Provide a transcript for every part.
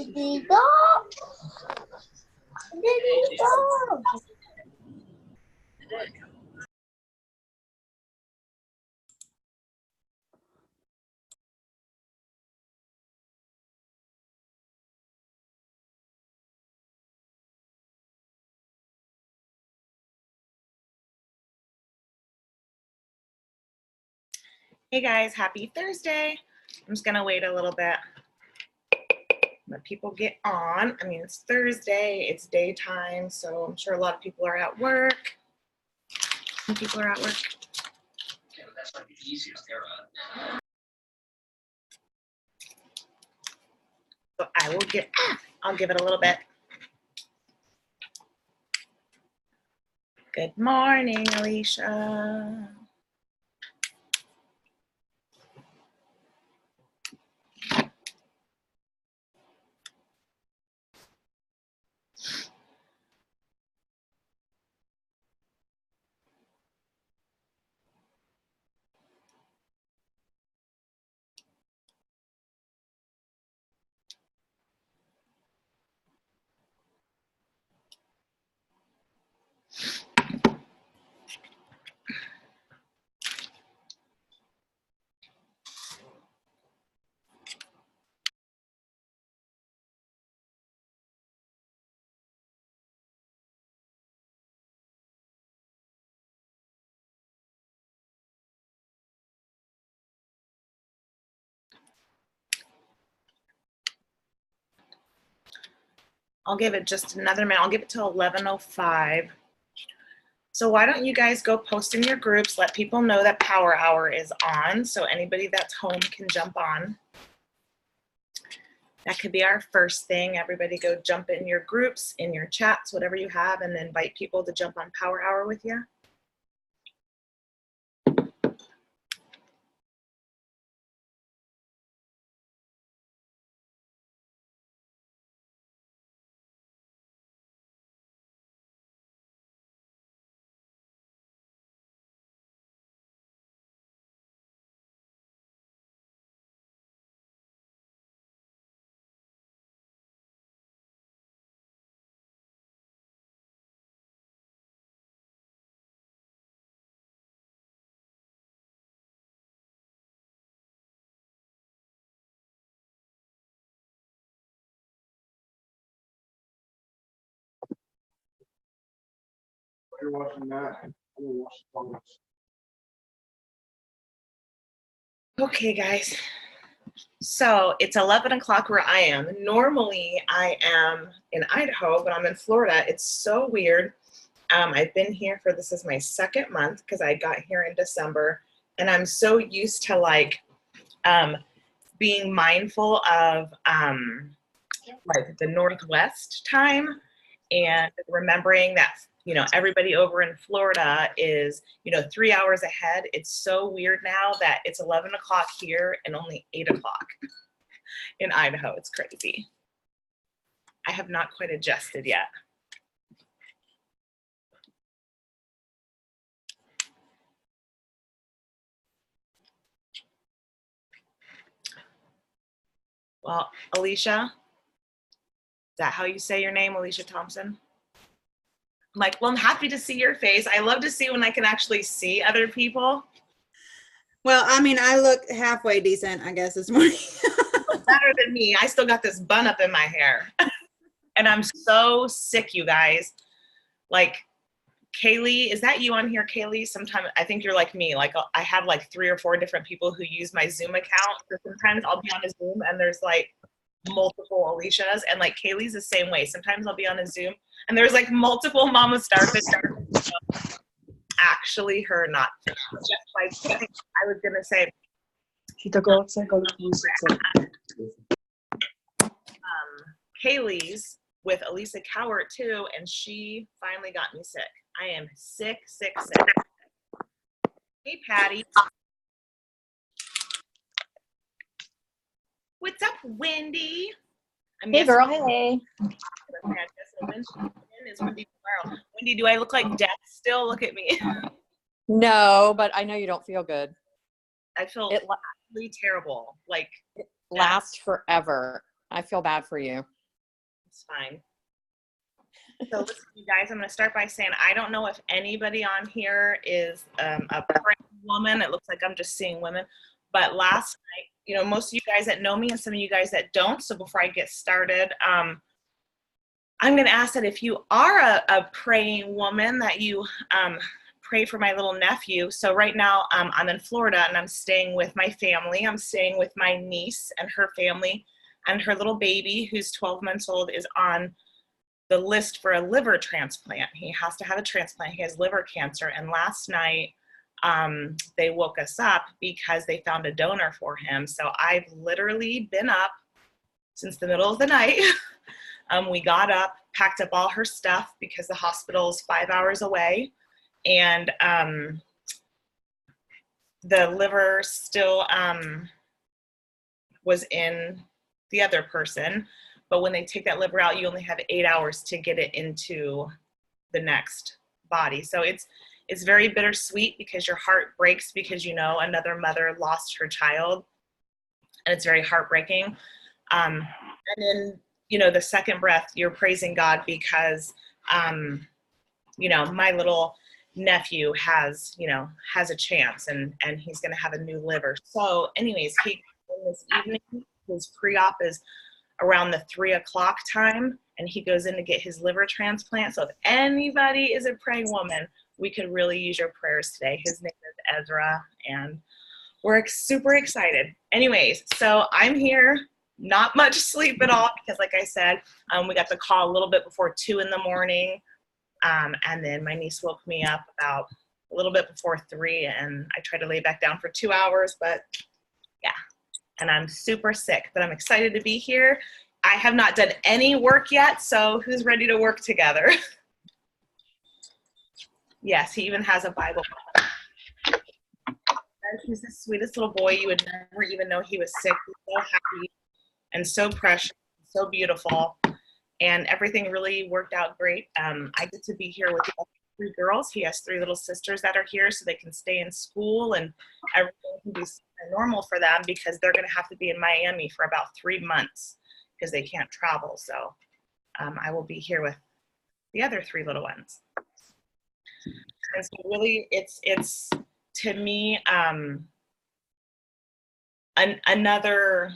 Did he go? Did he go? Hey guys, happy Thursday. I'm just gonna wait a little bit. Let people get on. I mean, it's Thursday, it's daytime, so I'm sure a lot of people are at work. Some people are at work. Yeah, but that's like the easiest era. So I will get, I'll give it a little bit. Good morning, Alicia. I'll give it just another minute. I'll give it till 11:05. So why don't you guys go post in your groups, let people know that Power Hour is on, so anybody that's home can jump on. That could be our first thing. Everybody go jump in your groups, in your chats, whatever you have, and invite people to jump on Power Hour with you. You're watching that. I'm gonna watch the comments. Okay, guys. So it's 11 o'clock where I am. Normally I am in Idaho, but I'm in Florida. It's so weird. I've been here for, this is my second month because I got here in December, and I'm so used to like being mindful of like the Northwest time and remembering that, you know, everybody over in Florida is, you know, 3 hours ahead. It's so weird now that it's 11 o'clock here and only 8 o'clock in Idaho. It's crazy. I have not quite adjusted yet. Well, Alicia, is that how you say your name, Alicia Thompson? I'm like, well, I'm happy to see your face. I love to see when I can actually see other people. Well, I mean, I look halfway decent, I guess, this morning. Better than me. I still got this bun up in my hair. And I'm so sick, you guys. Like, Kaylee, is that you on here, Kaylee? Sometimes I think you're like me. Like, I have like 3 or 4 different people who use my Zoom account. So sometimes I'll be on a Zoom and there's like multiple Alicias, and like Kaylee's the same way. Sometimes I'll be on a Zoom and there's like multiple Mama Starfish. Actually, her, not just like I was gonna say. Kaylee's with Elisa Cowart too, and she finally got me sick. I am sick. Hey, Patty. What's up, Wendy? Hey, girl. Hey. Is Wendy tomorrow. Wendy, do I look like death still? Look at me. No, but I know you don't feel good. I feel really terrible. Like, it lasts forever. I feel bad for you. It's fine. So listen, you guys, I'm going to start by saying I don't know if anybody on here is a praying woman. It looks like I'm just seeing women. But last night, you know, most of you guys that know me and some of you guys that don't, so before I get started, I'm going to ask that if you are a praying woman that you pray for my little nephew. So right now I'm in Florida and I'm staying with my family. I'm staying with my niece and her family, and her little baby who's 12 months old is on the list for a liver transplant. He has to have a transplant. He has liver cancer. And last night they woke us up because they found a donor for him. So I've literally been up since the middle of the night. We got up, packed up all her stuff because the hospital is 5 hours away. And the liver still was in the other person. But when they take that liver out, you only have 8 hours to get it into the next body. So it's very bittersweet because your heart breaks because, you know, another mother lost her child. And it's very heartbreaking. And then, you know, the second breath, you're praising God because, you know, my little nephew has a chance and he's going to have a new liver. So anyways, this evening, his pre-op is around the 3 o'clock time, and he goes in to get his liver transplant. So if anybody is a praying woman, we could really use your prayers today. His name is Ezra, and we're super excited. Anyways, so I'm here, not much sleep at all because like I said, we got the call a little bit before 2 in the morning. And then my niece woke me up about a little bit before 3, and I tried to lay back down for 2 hours, but yeah. And I'm super sick, but I'm excited to be here. I have not done any work yet, so who's ready to work together? Yes, he even has a Bible. He's the sweetest little boy. You would never even know he was sick. He's so happy and so precious, so beautiful. And everything really worked out great. I get to be here with 3 girls. He has 3 little sisters that are here so they can stay in school and everything can be normal for them because they're going to have to be in Miami for about 3 months because they can't travel. So I will be here with the other 3 little ones. And so really it's to me another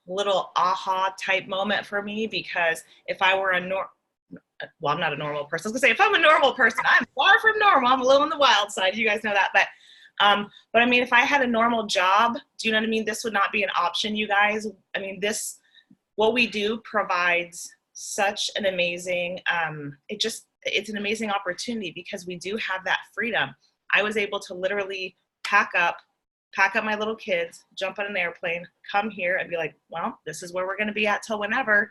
little aha type moment for me, because if I were I'm not a normal person. I was gonna say, if I'm a normal person, I'm far from normal. I'm a little on the wild side. You guys know that. But I mean, if I had a normal job, do you know what I mean? This would not be an option, you guys. I mean, what we do provides such an amazing, it's an amazing opportunity because we do have that freedom. I was able to literally pack up my little kids, jump on an airplane, come here and be like, well, this is where we're going to be at till whenever,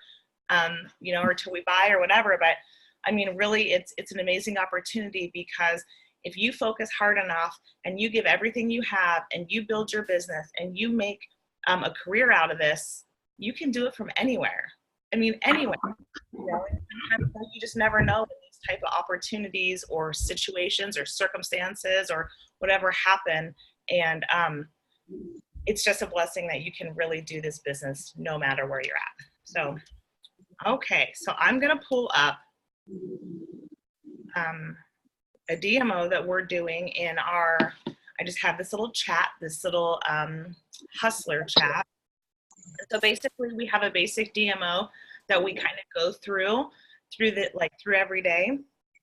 or till we buy or whatever. But I mean, really, it's an amazing opportunity because if you focus hard enough and you give everything you have and you build your business and you make a career out of this, you can do it from anywhere. I mean, anywhere. Sometimes you just never know when these type of opportunities or situations or circumstances or whatever happen. And it's just a blessing that you can really do this business no matter where you're at. So, okay, so I'm going to pull up a DMO that we're doing in I just have this little chat, this little hustler chat. So basically we have a basic DMO that we kind of go through every day.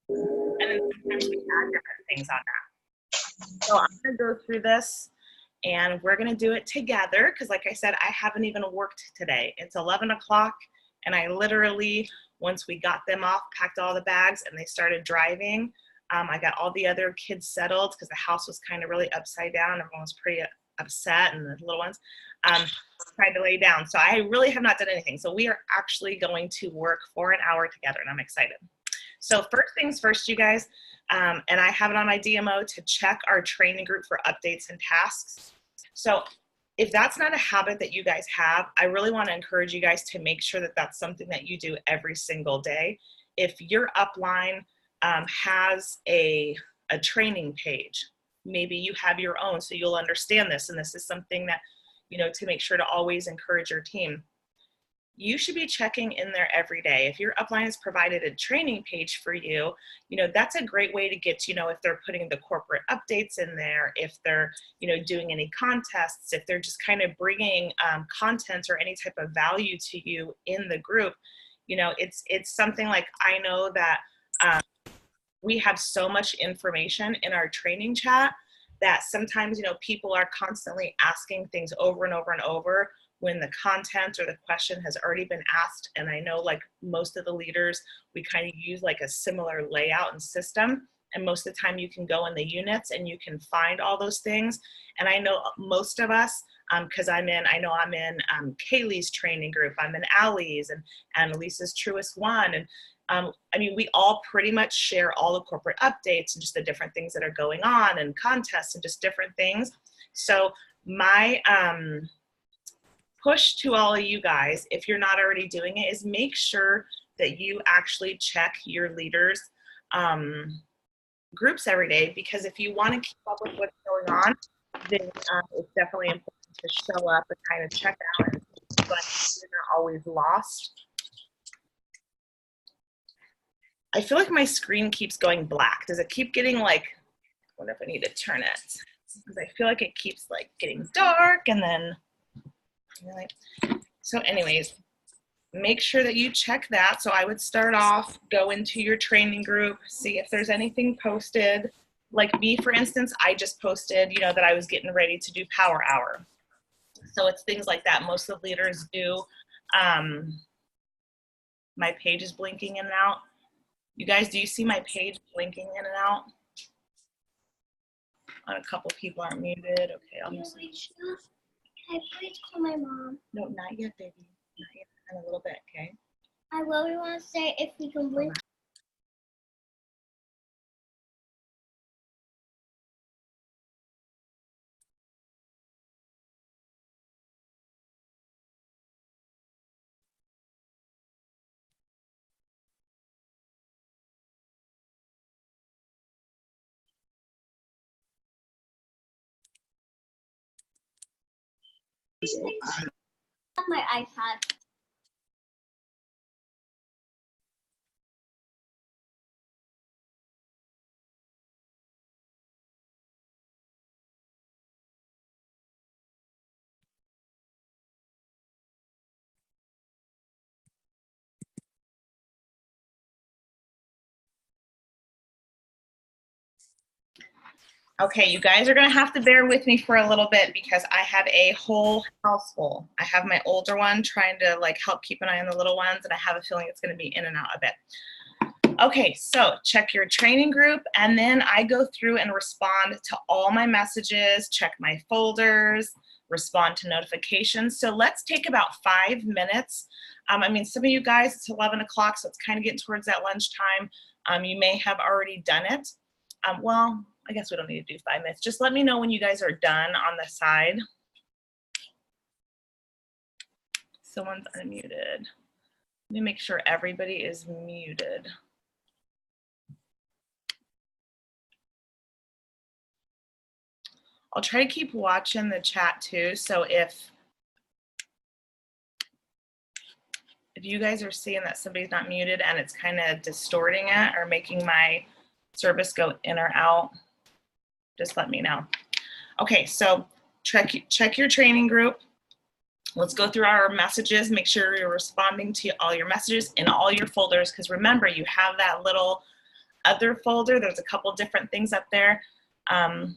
And then sometimes we add different things on that. So I'm going to go through this and we're going to do it together because like I said, I haven't even worked today. It's 11 o'clock and I literally, once we got them off, packed all the bags and they started driving. I got all the other kids settled because the house was kind of really upside down. Everyone was pretty upset and the little ones tried to lay down. So I really have not done anything. So we are actually going to work for an hour together and I'm excited. So first things first, you guys, and I have it on my DMO to check our training group for updates and tasks. So if that's not a habit that you guys have, I really want to encourage you guys to make sure that that's something that you do every single day. If your upline has a training page, maybe you have your own so you'll understand this, and this is something that, to make sure to always encourage your team. you should be checking in there every day. If your upline has provided a training page for you, you know, that's a great way to get to know if they're putting the corporate updates in there, if they're, you know, doing any contests, if they're just kind of bringing content or any type of value to you in the group. You know, it's something like, I know that we have so much information in our training chat that sometimes, you know, people are constantly asking things over and over and over when the content or the question has already been asked. And I know like most of the leaders, we kind of use like a similar layout and system. And most of the time you can go in the units and you can find all those things. And I know most of us, because I know I'm in Kaylee's training group, I'm in Allie's and Lisa's Truest One. And I mean, we all pretty much share all the corporate updates and just the different things that are going on and contests and just different things. So my push to all of you guys, if you're not already doing it, is make sure that you actually check your leaders' groups every day, because if you want to keep up with what's going on, then it's definitely important to show up and kind of check out, and but you're not always lost. I feel like my screen keeps going black. Does it keep getting like, I wonder if I need to turn it, because I feel like it keeps like getting dark and then, so anyways, make sure that you check that. So I would start off, go into your training group, see if there's anything posted. Like me, for instance, I just posted, you know, that I was getting ready to do Power Hour. So it's things like that. Most of the leaders do. My page is blinking in and out. You guys, do you see my page blinking in and out? On a couple people aren't muted. Okay, I'll just. Can I please call my mom? No, not yet, baby. Not yet. In a little bit, okay? I really want to say if we can blink. My iPad. Okay, you guys are gonna have to bear with me for a little bit because I have a whole house full. I have my older one trying to like help keep an eye on the little ones, and I have a feeling it's gonna be in and out a bit. Okay, so check your training group, and then I go through and respond to all my messages, check my folders, respond to notifications. So let's take about 5 minutes. I mean, some of you guys, it's 11 o'clock, so it's kind of getting towards that lunchtime. You may have already done it. Well, I guess we don't need to do 5 minutes. Just let me know when you guys are done on the side. Someone's unmuted. Let me make sure everybody is muted. I'll try to keep watching the chat too. So if you guys are seeing that somebody's not muted and it's kind of distorting it or making my service go in or out, just let me know. Okay, so check your training group. Let's go through our messages. Make sure you're responding to all your messages in all your folders, because remember, you have that little other folder. There's a couple different things up there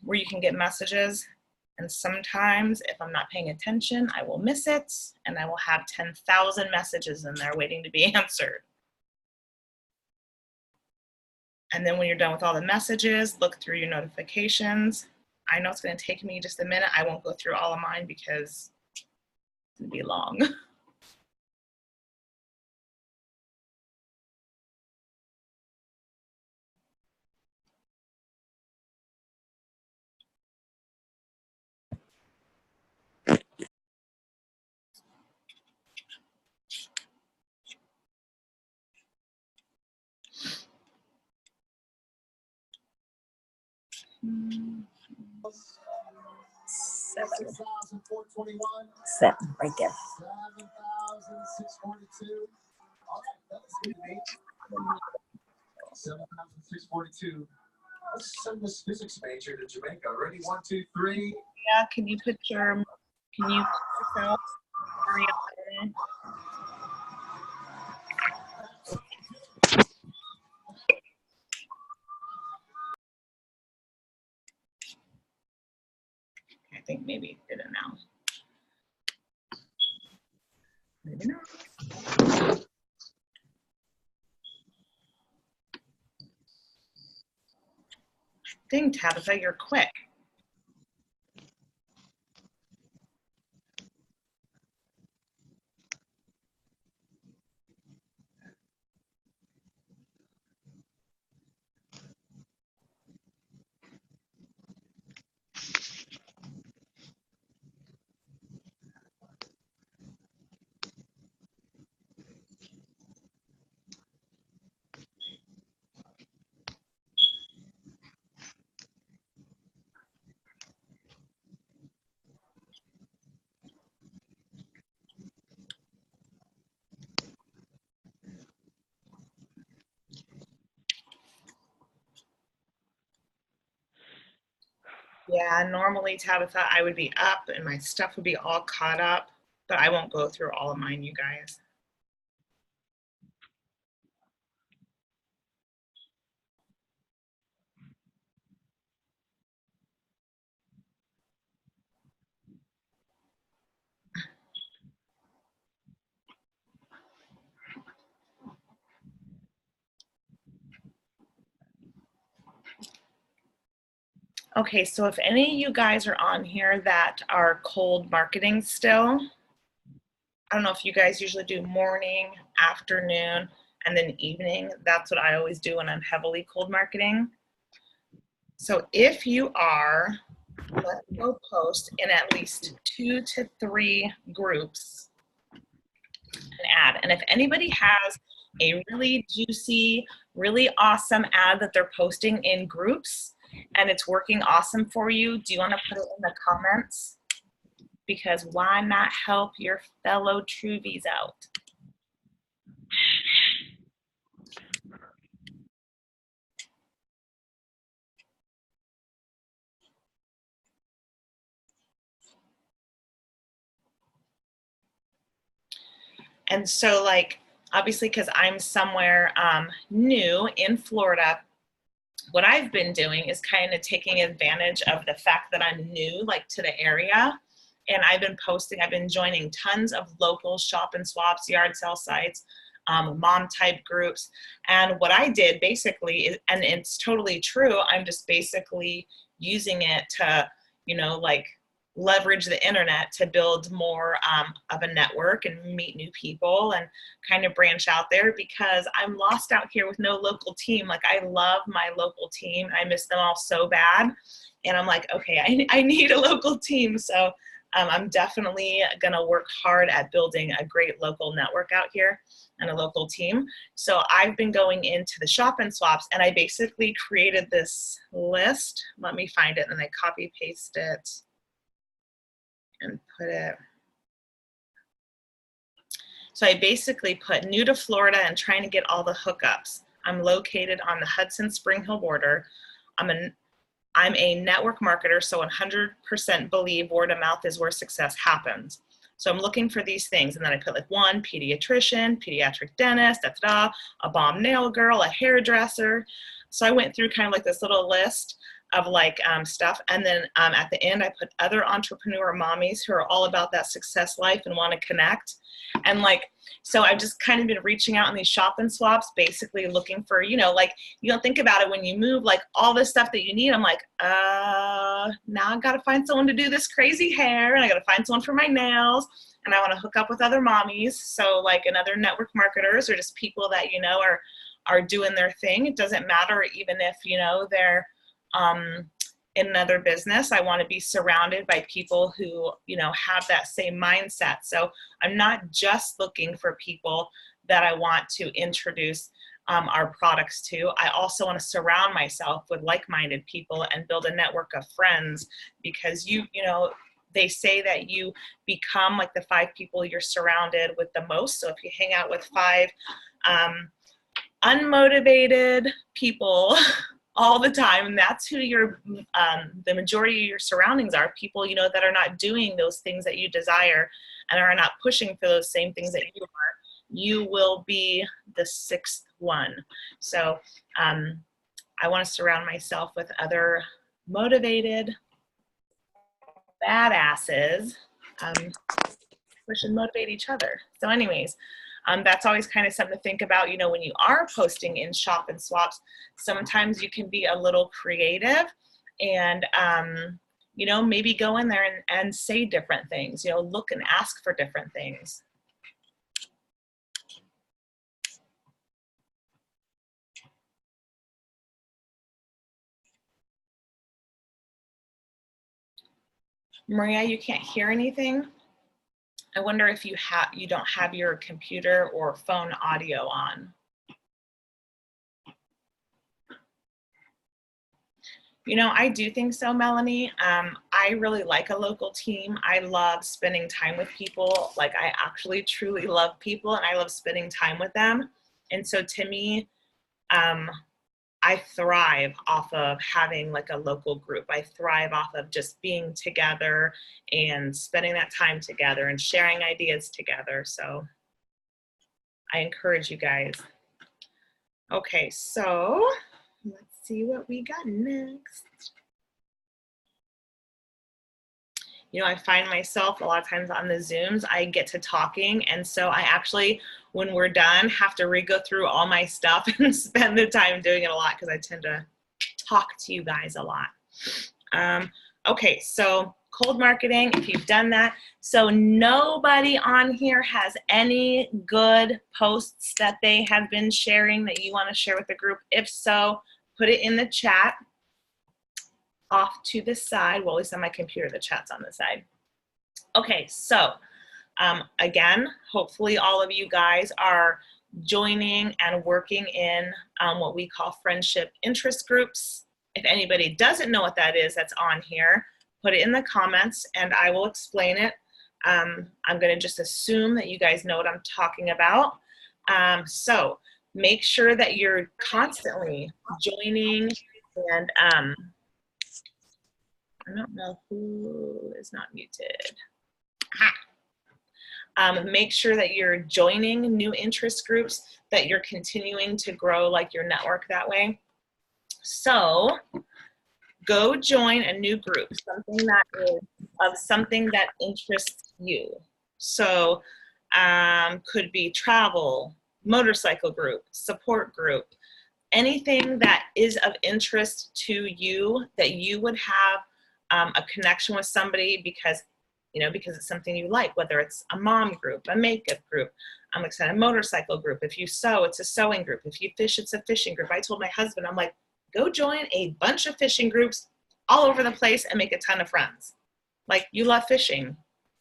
where you can get messages. And sometimes if I'm not paying attention, I will miss it and I will have 10,000 messages in there waiting to be answered. And then when you're done with all the messages, look through your notifications. I know it's going to take me just a minute. I won't go through all of mine because it's going to be long. 7 right there. 7,642. Let's send this physics major to Jamaica. Ready? 1, 2, 3. Yeah, can you put yourself? I think maybe it did it now. Maybe not. Dang, Tabitha, you're quick. Yeah, normally, Tabitha, I would be up and my stuff would be all caught up, but I won't go through all of mine, you guys. Okay, so if any of you guys are on here that are cold marketing still, I don't know if you guys usually do morning, afternoon, and then evening. That's what I always do when I'm heavily cold marketing. So if you are, let's go post in at least 2 to 3 groups an ad. And if anybody has a really juicy, really awesome ad that they're posting in groups and it's working awesome for you, do you want to put it in the comments? Because why not help your fellow Truvies out? And so, like, obviously, because I'm somewhere new in Florida, what I've been doing is kind of taking advantage of the fact that I'm new, like, to the area. And I've been posting, I've been joining tons of local shop and swaps, yard sale sites, mom type groups. And what I did basically, is, and it's totally true, I'm just basically using it to, you know, like, leverage the internet to build more of a network and meet new people and kind of branch out there, because I'm lost out here with no local team. Like, I love my local team. I miss them all so bad. And I'm like, okay, I need a local team. So I'm definitely gonna work hard at building a great local network out here and a local team. So I've been going into the shop and swaps, and I basically created this list. Let me find it, and I copy paste it and put it. So I basically put new to Florida and trying to get all the hookups. I'm located on the Hudson Spring Hill border. I'm a network marketer, so 100% believe word of mouth is where success happens. So I'm looking for these things, and then I put like 1 pediatrician, pediatric dentist, a bomb nail girl, a hairdresser. So I went through kind of like this little list of like stuff, and then at the end I put other entrepreneur mommies who are all about that success life and want to connect. And like, so I've just kind of been reaching out in these shop and swaps, basically looking for, you know, like, you don't think about it when you move, like all this stuff that you need. I'm like, now I've got to find someone to do this crazy hair, and I got to find someone for my nails, and I want to hook up with other mommies. So like, and other network marketers, or just people that, you know, are doing their thing. It doesn't matter even if, you know, they're in another business. I want to be surrounded by people who, you know, have that same mindset. So I'm not just looking for people that I want to introduce our products to. I also want to surround myself with like-minded people and build a network of friends, because you know, They say that you become like the 5 people you're surrounded with the most. So if you hang out with 5 unmotivated people all the time, and that's who your the majority of your surroundings are, people, you know, that are not doing those things that you desire and are not pushing for those same things that you are, you will be the 6th one. So I want to surround myself with other motivated badasses, push and motivate each other. So anyways, that's always kind of something to think about, you know, when you are posting in shop and swaps. Sometimes you can be a little creative and, you know, maybe go in there and say different things, you know, look and ask for different things. Maria, you can't hear anything? I wonder if you don't have your computer or phone audio on. You know, I do think so, Melanie. I really like a local team. I love spending time with people. Like, I actually truly love people, and I love spending time with them. And so to me, I thrive off of having like a local group. I thrive off of just being together and spending that time together and sharing ideas together. So I encourage you guys. Okay, so let's see what we got next. You know, I find myself a lot of times on the Zooms, I get to talking. And so I actually, when we're done, have to re-go through all my stuff and spend the time doing it a lot because I tend to talk to you guys a lot. Okay, so cold marketing, if you've done that. So nobody on here has any good posts that they have been sharing that you want to share with the group. If so, put it in the chat. Off to the side. Well, at least on my computer, the chat's on the side. Okay, so again, hopefully all of you guys are joining and working in what we call friendship interest groups. If anybody doesn't know what that is that's on here, put it in the comments and I will explain it. I'm going to just assume that you guys know what I'm talking about. So make sure that you're constantly joining and I don't know who is not muted. Make sure that you're joining new interest groups, that you're continuing to grow like your network that way. So go join a new group, something that is of something that interests you. So could be travel, motorcycle group, support group, anything that is of interest to you that you would have a connection with somebody because, you know, because it's something you like, whether it's a mom group, a makeup group, like I said, a motorcycle group. If you sew, it's a sewing group. If you fish, it's a fishing group. I told my husband, I'm like, go join a bunch of fishing groups all over the place and make a ton of friends. Like, you love fishing,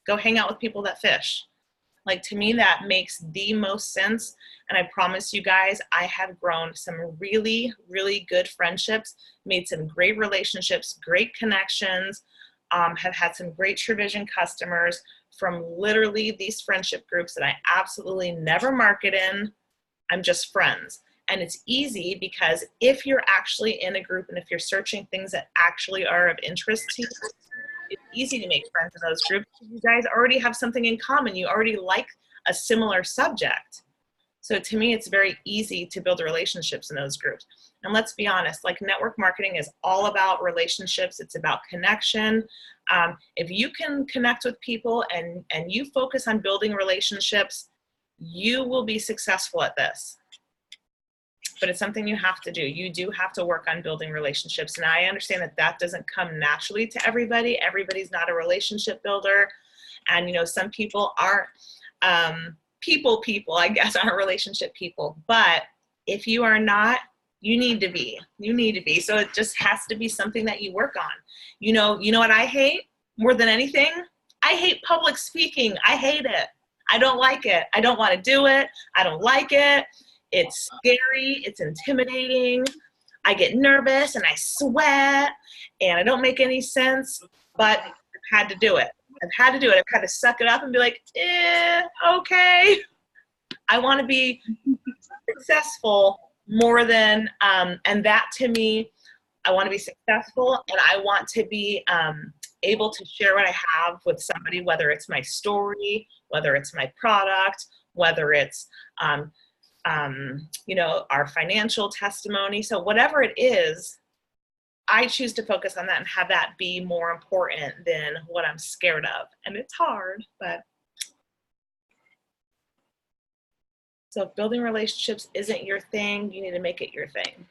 go hang out with people that fish. Like, to me, that makes the most sense. And I promise you guys, I have grown some really, really good friendships, made some great relationships, great connections, have had some great TruVision customers from literally these friendship groups that I absolutely never market in. I'm just friends. And it's easy because if you're actually in a group and if you're searching things that actually are of interest to you, it's easy to make friends in those groups. You guys already have something in common. You already like a similar subject. So to me, it's very easy to build relationships in those groups. And let's be honest, like, network marketing is all about relationships. It's about connection. If you can connect with people and you focus on building relationships, you will be successful at this. But it's something you have to do. You do have to work on building relationships. And I understand that that doesn't come naturally to everybody. Everybody's not a relationship builder. And, you know, some people aren't people, I guess, aren't relationship people. But if you are not, you need to be. You need to be. So it just has to be something that you work on. You know what I hate more than anything? I hate public speaking. I hate it. I don't like it. I don't want to do it. I don't like it. It's scary, it's intimidating, I get nervous and I sweat and I don't make any sense, but I've had to do it. I've had to do it. I've had to suck it up and be like, okay. I want to be successful more than, and that to me, I want to be successful, and I want to be able to share what I have with somebody, whether it's my story, whether it's my product, whether it's, you know, our financial testimony. So whatever it is, I choose to focus on that and have that be more important than what I'm scared of. And it's hard, but. So if building relationships isn't your thing, you need to make it your thing.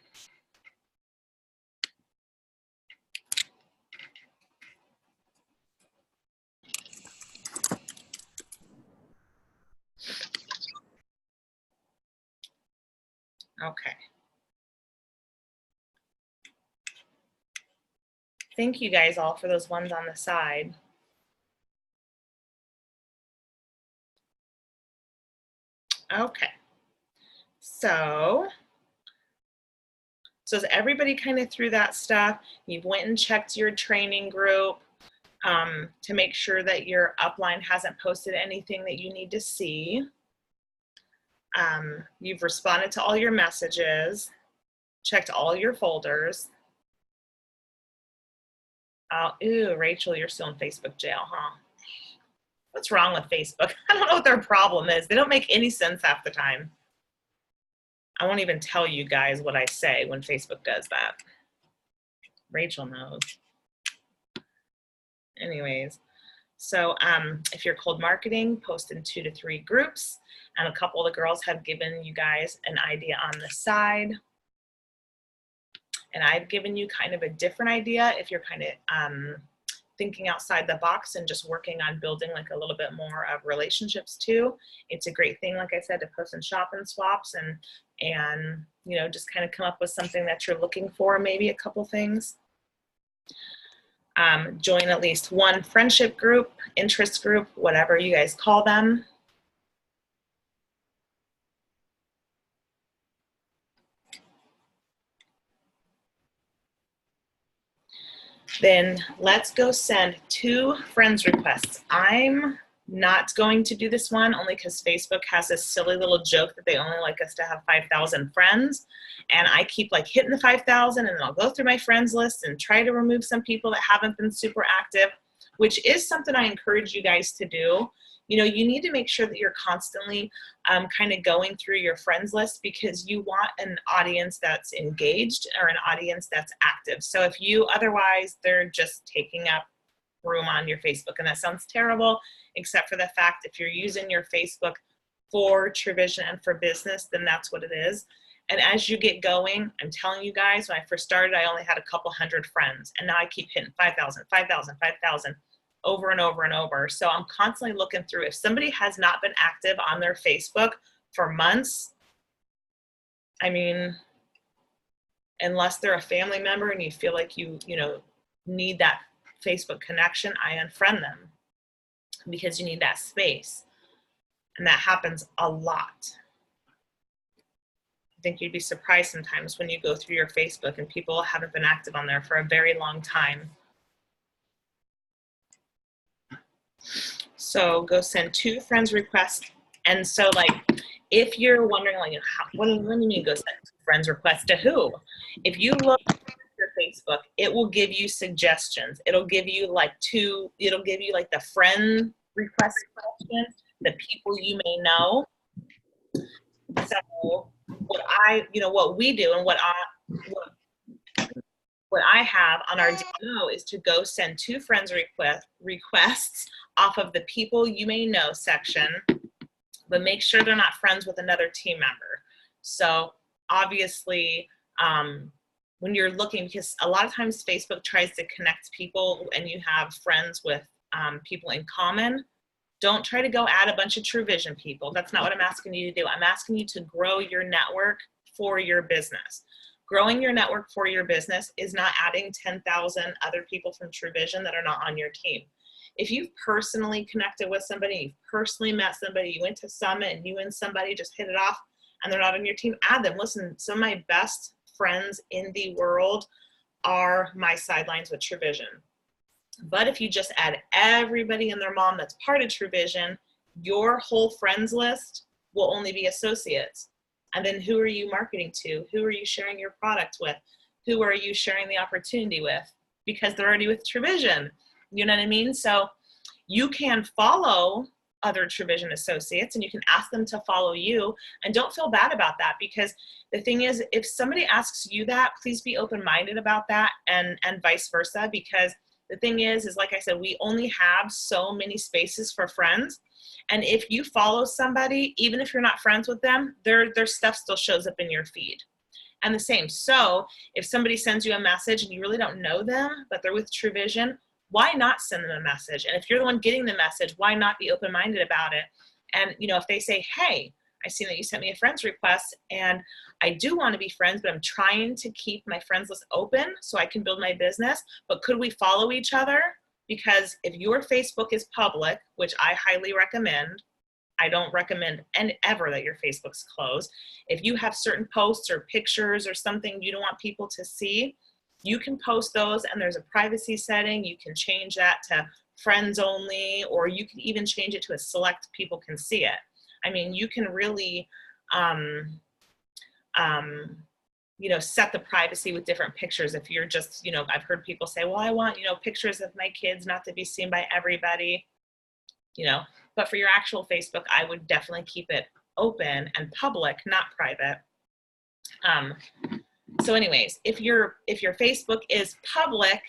Okay. Thank you guys all for those ones on the side. Okay. So is everybody kind of through that stuff? You've went and checked your training group to make sure that your upline hasn't posted anything that you need to see. You've responded to all your messages, checked all your folders. Ooh, Rachel, you're still in Facebook jail, huh? What's wrong with Facebook? I don't know what their problem is. They don't make any sense half the time. I won't even tell you guys what I say when Facebook does that. Rachel knows. Anyways, so if you're cold marketing, post in 2 to 3 groups, and a couple of the girls have given you guys an idea on the side. And I've given you kind of a different idea if you're kind of thinking outside the box and just working on building like a little bit more of relationships too. It's a great thing, like I said, to post and shop and swaps and you know, just kind of come up with something that you're looking for, maybe a couple things. Join at least one friendship group, interest group, whatever you guys call them. Then let's go send 2 friends requests. I'm not going to do this one only because Facebook has this silly little joke that they only like us to have 5,000 friends. And I keep like hitting the 5,000 and then I'll go through my friends list and try to remove some people that haven't been super active, which is something I encourage you guys to do. You know, you need to make sure that you're constantly kind of going through your friends list because you want an audience that's engaged or an audience that's active. So if you otherwise, they're just taking up room on your Facebook, and that sounds terrible, except for the fact if you're using your Facebook for True Vision and for business, then that's what it is. And as you get going, I'm telling you guys, when I first started, I only had a couple hundred friends, and now I keep hitting 5,000, 5,000, 5,000. Over and over and over. So I'm constantly looking through. If somebody has not been active on their Facebook for months, I mean, unless they're a family member and you feel like you know, need that Facebook connection, I unfriend them because you need that space. And that happens a lot. I think you'd be surprised sometimes when you go through your Facebook and people haven't been active on there for a very long time. So go send 2 friends requests. And so like, if you're wondering like, what do you mean go send 2 friends requests to who? If you look at your Facebook, it will give you suggestions. It'll give you like the friend request questions, the people you may know. So what we do and what I have on our DMO is to go send 2 friends requests off of the people you may know section, but make sure they're not friends with another team member. So obviously, when you're looking, because a lot of times Facebook tries to connect people and you have friends with people in common, don't try to go add a bunch of True Vision people. That's not what I'm asking you to do. I'm asking you to grow your network for your business. Growing your network for your business is not adding 10,000 other people from True Vision that are not on your team. If you've personally connected with somebody, you've personally met somebody, you went to Summit and you and somebody just hit it off and they're not on your team, add them. Listen, some of my best friends in the world are my sidelines with True Vision. But if you just add everybody and their mom that's part of True Vision, your whole friends list will only be associates. And then who are you marketing to? Who are you sharing your product with? Who are you sharing the opportunity with? Because they're already with True Vision. You know what I mean? So you can follow other True Vision associates and you can ask them to follow you, and don't feel bad about that, because the thing is, if somebody asks you that, please be open-minded about that, and vice versa, because the thing is like I said, we only have so many spaces for friends. And if you follow somebody, even if you're not friends with them, their stuff still shows up in your feed. And the same. So if somebody sends you a message and you really don't know them, but they're with True Vision, why not send them a message? And if you're the one getting the message, why not be open-minded about it? And, you know, if they say, hey, I see that you sent me a friend's request and I do want to be friends, but I'm trying to keep my friends list open so I can build my business, but could we follow each other? Because if your Facebook is public, which I highly recommend, I don't recommend ever that your Facebook's closed. If you have certain posts or pictures or something you don't want people to see, you can post those, and there's a privacy setting. You can change that to friends only, or you can even change it to a select people can see it. I mean, you can really, you know, set the privacy with different pictures. If you're just, you know, I've heard people say, well, I want, you know, pictures of my kids not to be seen by everybody, you know, but for your actual Facebook, I would definitely keep it open and public, not private. So anyways, if your Facebook is public,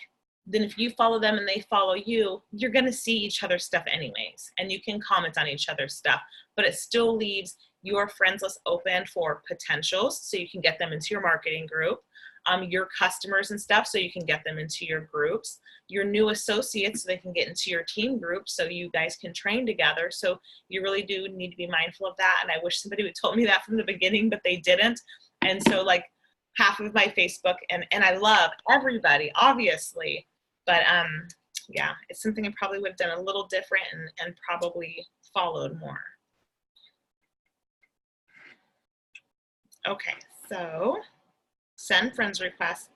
then if you follow them and they follow you, you're going to see each other's stuff anyways, and you can comment on each other's stuff, but it still leaves your friends list open for potentials, so you can get them into your marketing group, your customers and stuff, so you can get them into your groups, your new associates, so they can get into your team group, so you guys can train together. So you really do need to be mindful of that. And I wish somebody would told me that from the beginning, but they didn't. And so like half of my Facebook, and I love everybody, obviously, but yeah, it's something I probably would have done a little different and probably followed more. Okay, so send friends requests.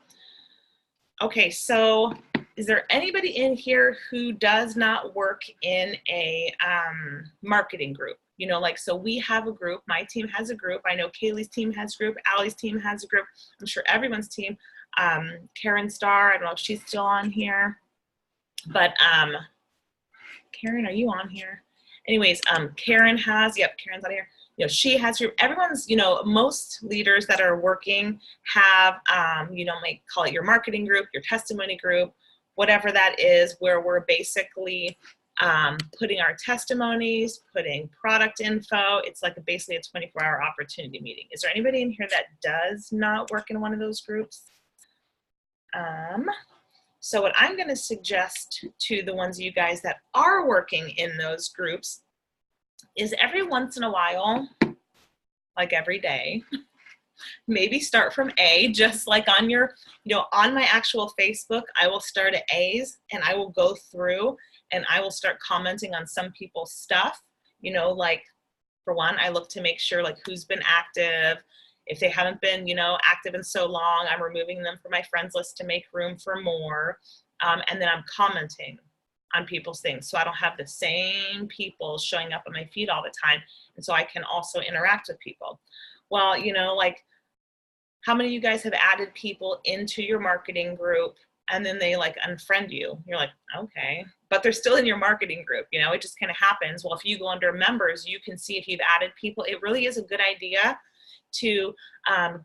Okay, so is there anybody in here who does not work in a marketing group? You know, like, so we have a group, my team has a group. I know Kaylee's team has a group, Allie's team has a group. I'm sure everyone's team, Karen Starr, I don't know if she's still on here, but Karen, are you on here? Anyways, Karen has, yep, Karen's out here. You know, she has group, everyone's, you know, most leaders that are working have, you know, might call it your marketing group, your testimony group, whatever that is, where we're basically putting our testimonies, putting product info. It's like basically a 24-hour opportunity meeting. Is there anybody in here that does not work in one of those groups? So what I'm going to suggest to the ones of you guys that are working in those groups is every once in a while, like every day, maybe start from A, just like on your, you know, on my actual Facebook, I will start at A's and I will go through and I will start commenting on some people's stuff. You know, like for one, I look to make sure like who's been active. If they haven't been, you know, active in so long, I'm removing them from my friends list to make room for more. And then I'm commenting on people's things, so I don't have the same people showing up on my feed all the time, and so I can also interact with people. Well, you know, like how many of you guys have added people into your marketing group and then they like unfriend you? You're like, okay, but they're still in your marketing group, you know, it just kind of happens. Well, if you go under members, you can see if you've added people. It really is a good idea to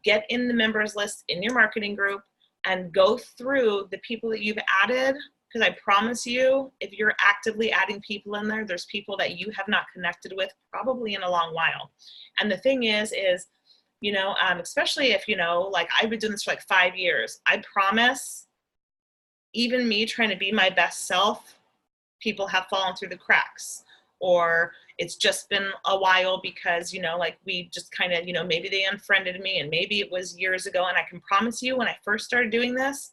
get in the members list in your marketing group and go through the people that you've added, because I promise you, if you're actively adding people in there, there's people that you have not connected with probably in a long while. And the thing is, you know, especially if, you know, like I've been doing this for like 5 years, I promise, even me trying to be my best self, people have fallen through the cracks, or it's just been a while because, you know, like we just kind of, you know, maybe they unfriended me and maybe it was years ago. And I can promise you, when I first started doing this,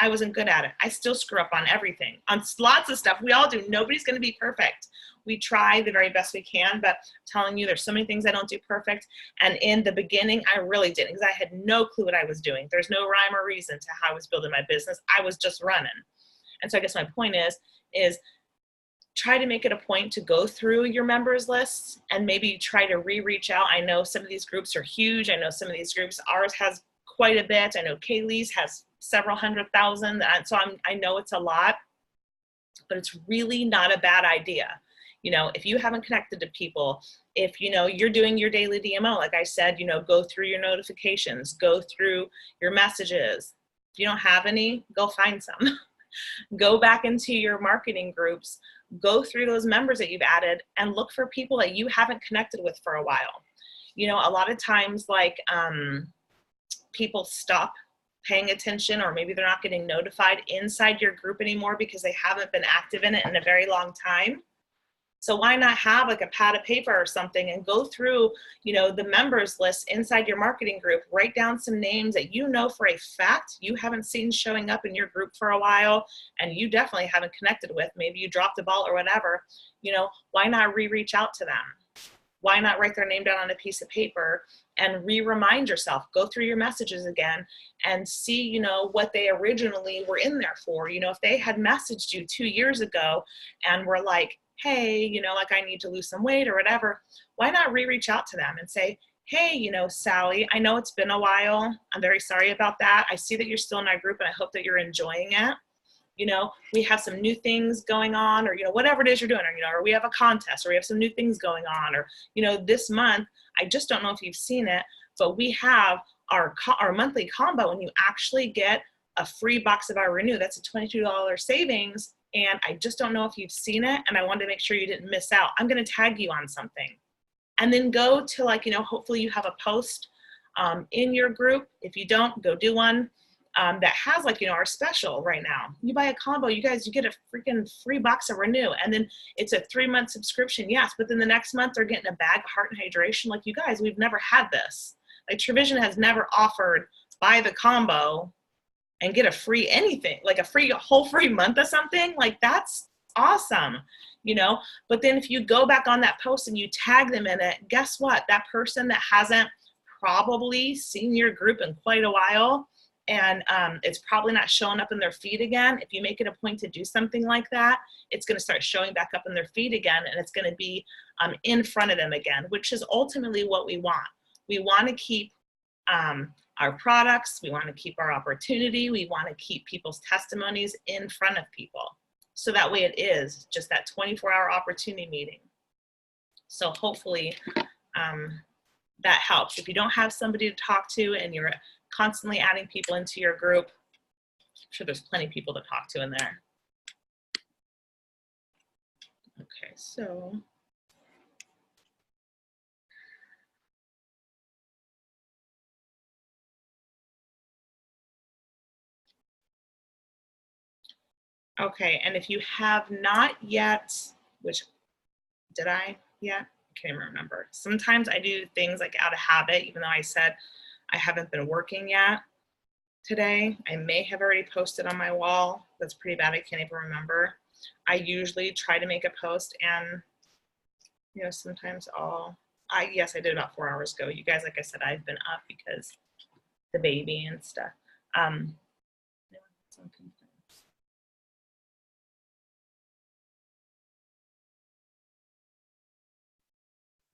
I wasn't good at it. I still screw up on everything, on lots of stuff. We all do. Nobody's going to be perfect. We try the very best we can, but I'm telling you, there's so many things I don't do perfect. And in the beginning, I really didn't, because I had no clue what I was doing. There's no rhyme or reason to how I was building my business. I was just running. And so I guess my point is try to make it a point to go through your members lists and maybe try to reach out. I know some of these groups are huge. I know some of these groups, ours has quite a bit. I know Kaylee's has several 100,000. And so I know it's a lot, but it's really not a bad idea. You know, if you haven't connected to people, if, you know, you're doing your daily DMO, like I said, you know, go through your notifications, go through your messages. If you don't have any, go find some. Go back into your marketing groups, go through those members that you've added and look for people that you haven't connected with for a while. You know, a lot of times, like, people stop paying attention, or maybe they're not getting notified inside your group anymore because they haven't been active in it in a very long time. So why not have like a pad of paper or something and go through, you know, the members list inside your marketing group, write down some names that you know for a fact you haven't seen showing up in your group for a while and you definitely haven't connected with. Maybe you dropped the ball or whatever. You know, why not reach out to them? Why not write their name down on a piece of paper and remind yourself, go through your messages again and see, you know, what they originally were in there for. You know, if they had messaged you 2 years ago and were like, hey, you know, like I need to lose some weight or whatever, why not reach out to them and say, hey, you know, Sally, I know it's been a while. I'm very sorry about that. I see that you're still in our group and I hope that you're enjoying it. You know, we have some new things going on, or, you know, whatever it is you're doing, or, you know, or we have a contest, or we have some new things going on, or, you know, this month, I just don't know if you've seen it, but we have our monthly combo and you actually get a free box of our Renew. That's a $22 savings. And I just don't know if you've seen it, and I wanted to make sure you didn't miss out. I'm going to tag you on something. And then go to, like, you know, hopefully you have a post in your group. If you don't, go do one that has, like, you know, our special right now. You buy a combo, you guys, you get a freaking free box of Renew. And then it's a 3-month subscription, yes, but then the next month they're getting a bag of Heart and Hydration. Like, you guys, we've never had this. Like, Trevision has never offered buy the combo and get a free anything, like a whole free month of something. Like, that's awesome, you know? But then if you go back on that post and you tag them in it, guess what? That person that hasn't probably seen your group in quite a while, and it's probably not showing up in their feed again. If you make it a point to do something like that, it's gonna start showing back up in their feed again, and it's gonna be in front of them again, which is ultimately what we want. We wanna keep our products, we want to keep our opportunity, we want to keep people's testimonies in front of people. So that way it is just that 24-hour opportunity meeting. So hopefully that helps. If you don't have somebody to talk to and you're constantly adding people into your group, I'm sure there's plenty of people to talk to in there. Okay, so. Okay, and if you have not yet, which, did I yet? I can't even remember. Sometimes I do things like out of habit, even though I said I haven't been working yet today. I may have already posted on my wall. That's pretty bad, I can't even remember. I usually try to make a post and, you know, sometimes yes, I did about 4 hours ago. You guys, like I said, I've been up because the baby and stuff.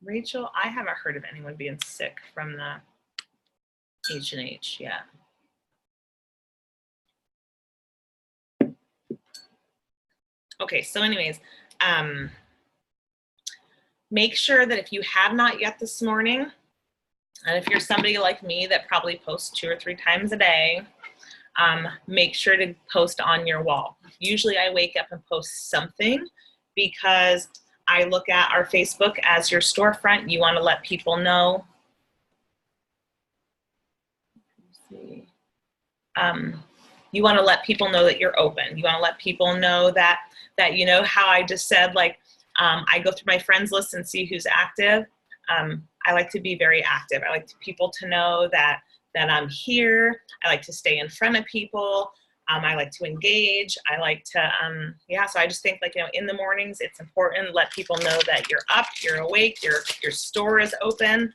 Rachel, I haven't heard of anyone being sick from the H&H yet. Okay, so anyways, make sure that if you have not yet this morning, and if you're somebody like me that probably posts 2 or 3 times a day, make sure to post on your wall. Usually I wake up and post something because I look at our Facebook as your storefront. You want to let people know. You want to let people know that you're open. You want to let people know that you know how I just said, like, I go through my friends list and see who's active. I like to be very active. I like people to know that I'm here. I like to stay in front of people. I like to engage. I like to, yeah, so I just think, like, you know, in the mornings, it's important. Let people know that you're up, you're awake, your store is open.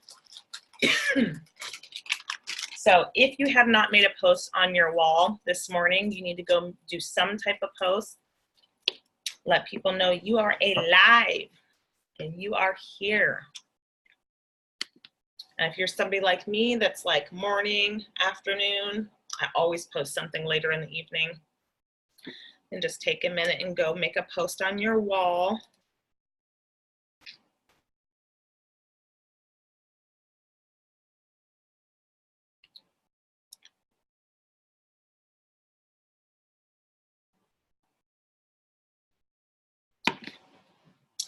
So if you have not made a post on your wall this morning, you need to go do some type of post. Let people know you are alive and you are here. And if you're somebody like me that's like morning, afternoon, I always post something later in the evening. And just take a minute and go make a post on your wall.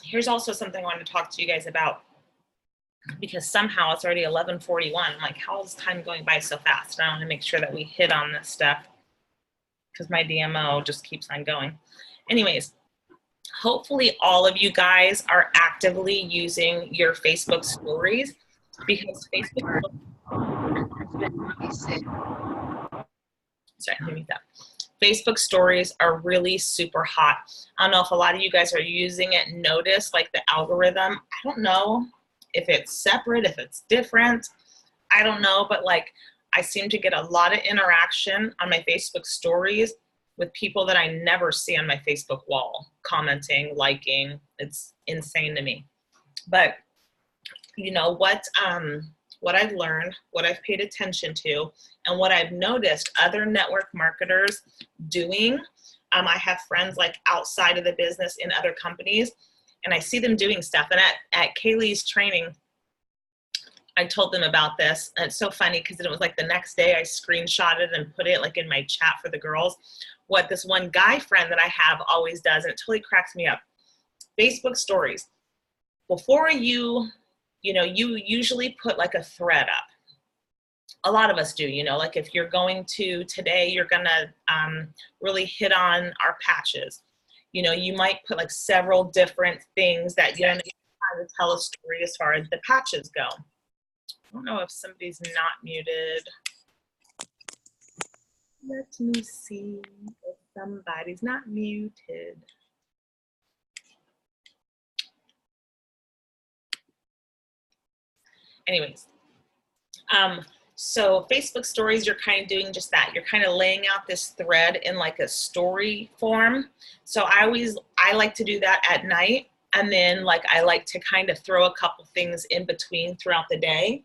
Here's also something I wanted to talk to you guys about, because somehow it's already 11:41. I'm like, how is time going by so fast? And I want to make sure that we hit on this stuff because my DMO just keeps on going. Anyways, hopefully all of you guys are actively using your Facebook stories, because Facebook, sorry, let me mute that. Facebook stories are really super hot. I don't know if a lot of you guys are using it. Notice like the algorithm. I don't know if it's separate, if it's different. I don't know, but like I seem to get a lot of interaction on my Facebook stories with people that I never see on my Facebook wall, commenting, liking. It's insane to me. But you know what I've learned, what I've paid attention to, and what I've noticed other network marketers doing. I have friends like outside of the business in other companies, and I see them doing stuff. And at Kaylee's training, I told them about this. And it's so funny because it was like the next day I screenshotted and put it like in my chat for the girls. What this one guy friend that I have always does, and it totally cracks me up. Facebook stories. Before you usually put like a thread up. A lot of us do, like if you're going to today, you're gonna really hit on our patches. You might put like several different things that you're gonna try to tell a story as far as the patches go. I don't know if somebody's not muted. Let me see if somebody's not muted. Anyways, so Facebook stories, you're kind of doing just that. You're kind of laying out this thread in like a story form. So I like to do that at night. And then like, I like to kind of throw a couple things in between throughout the day.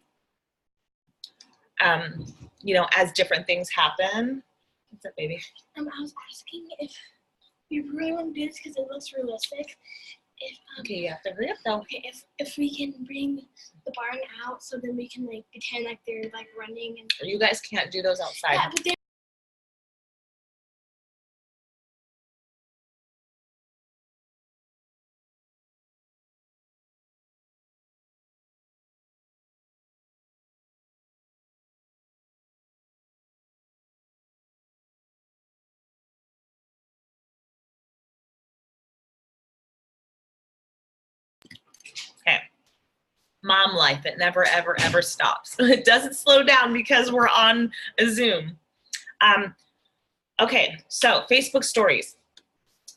As different things happen. What's up, baby? I was asking if you really want to do this because it looks realistic. Okay, you have to hurry up though. Okay, if we can bring the barn out so then we can like pretend like they're like running and. You guys can't do those outside. Yeah, but Okay. Mom life, it never, ever, ever stops. It doesn't slow down because we're on a Zoom. Okay, so Facebook stories.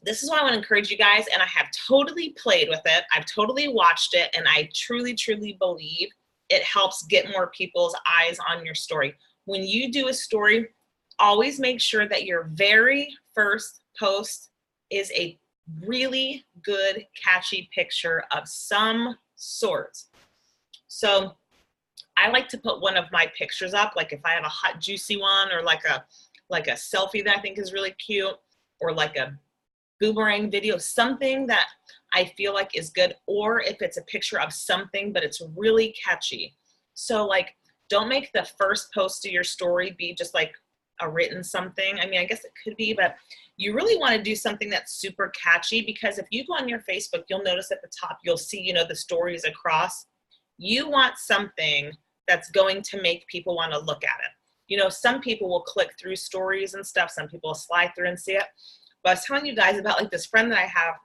This is what I want to encourage you guys, and I have totally played with it. I've totally watched it, and I truly, truly believe it helps get more people's eyes on your story. When you do a story, always make sure that your very first post is a really good, catchy picture of some sort. So I like to put one of my pictures up, like if I have a hot, juicy one, or like a selfie that I think is really cute, or like a boomerang video, something that I feel like is good, or if it's a picture of something, but it's really catchy. So like, don't make the first post to your story be just like a written something. I mean, I guess it could be, but you really want to do something that's super catchy, because if you go on your Facebook, you'll notice at the top, you'll see, the stories across. You want something that's going to make people want to look at it. Some people will click through stories and stuff. Some people will slide through and see it. But I was telling you guys about like this friend that I have